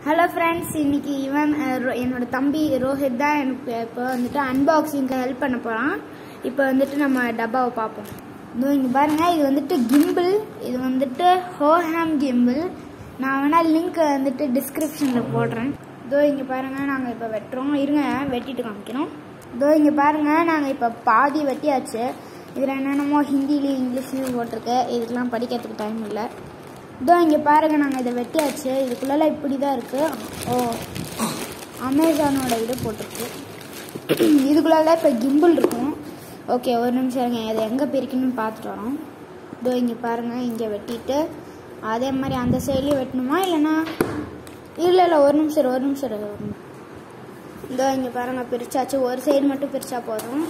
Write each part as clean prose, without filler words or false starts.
Hello friends, இன்னைக்கு என்னோட தம்பி ரோஹித் தான் எனக்கு இப்போ வந்துட்டு அன்பாக்சிங்க்கு ஹெல்ப் பண்ண போறான். இப்போ வந்துட்டு நம்ம டப்பாவை பார்ப்போம். இங்க பாருங்க, இது வந்துட்டு கிம்பிள், இது வந்துட்டு ஹோஹம் கிம்பிள். நான் வேணா லிங்க் வந்துட்டு டிஸ்கிரிப்ஷன்ல போடுறேன். இங்க பாருங்க, நாங்க இப்போ வெட்டுறோம். இருங்க, வெட்டிட்டு காமிக்கிறோம். இங்க பாருங்க, நாங்க இப்போ பாதி வெட்டியாச்சு. இதுல என்னென்னமோ ஹிந்திலையும் இங்கிலீஷ்லயும் போட்டிருக்கு. இதுக்கெல்லாம் படிக்கிறதுக்கு டைம் இல்லை. இங்கே பாருங்க, நாங்கள் இதை வெட்டியாச்சு. இதுக்குள்ள இப்படி தான் இருக்கு. அமேசானோட இது போட்டிருக்கு. இதுக்குள்ள இப்போ கிம்பிள் இருக்கும். ஓகே, ஒரு நிமிஷம் இருங்க, அதை எங்கே பிரிக்கணும்னு பார்த்துட்டு வரோம். இங்கே பாருங்க, இங்கே வெட்டிட்டு அதே மாதிரி அந்த சைட்லேயும் வெட்டணுமா இல்லைன்னா இல்லை ஒரு நிமிஷம் இங்கே பாருங்க, பிரிச்சாச்சு. ஒரு சைடு மட்டும் பிரிச்சா போதும்.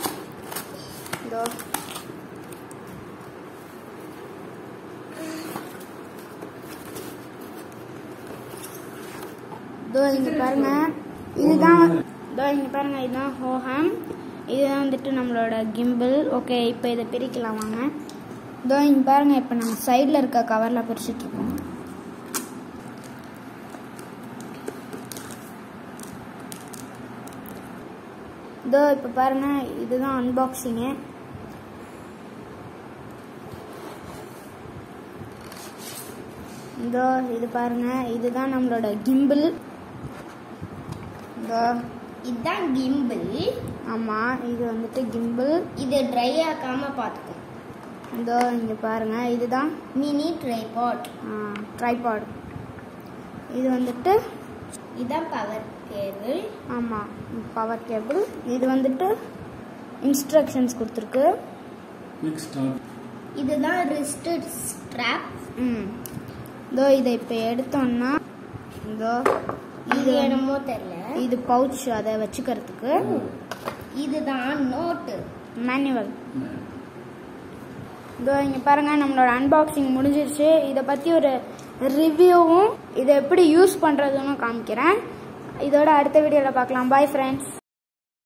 இங்க பாருங்க, இதுதான் ஹோஹம். இதுதான் வந்துட்டு நம்மளோட கிம்பிள். ஓகே, இப்போ இதை பிரிக்கலாம் வாங்க. இங்க பாருங்க, இப்போ நம்ம சைடில் இருக்க கவர்ல பிரிச்சுட்டு இருக்கோம். இப்போ பாருங்க, இதுதான் அன்பாக்சிங்கு. இது பாருங்க, இதுதான் நம்மளோட கிம்பிள். இதுதான் கிம்பிள். ஆமா, இது வந்துட்டு கிம்பிள். இது ட்ரை ஆகாம பாத்துக்கோ. இங்க பாருங்க, இதுதான் மினி ட்ரைபாட். இது வந்துட்டு இதான் பவர் கேபிள். ஆமா, பவர் கேபிள். இது வந்துட்டு இன்ஸ்ட்ரக்ஷன்ஸ் கொடுத்துருக்கு. இதுதான் ரிஸ்ட் ஸ்ட்ராப். இதை இப்போ எடுத்தோம்னா இது என்னமோ தெரியல, இது பவுச், அதை வச்சுக்கிறதுக்கு. இதுதான் நோட்டு மேனுவல். இங்க பாருங்க, நம்மளோட அன்பாக்சிங் முடிஞ்சிருச்சு. இதை பத்தி ஒரு ரிவ்யூவும் இதை எப்படி யூஸ் பண்றதுன்னு காமிக்கிறேன். இதோட அடுத்த வீடியோல பார்க்கலாம். Bye friends.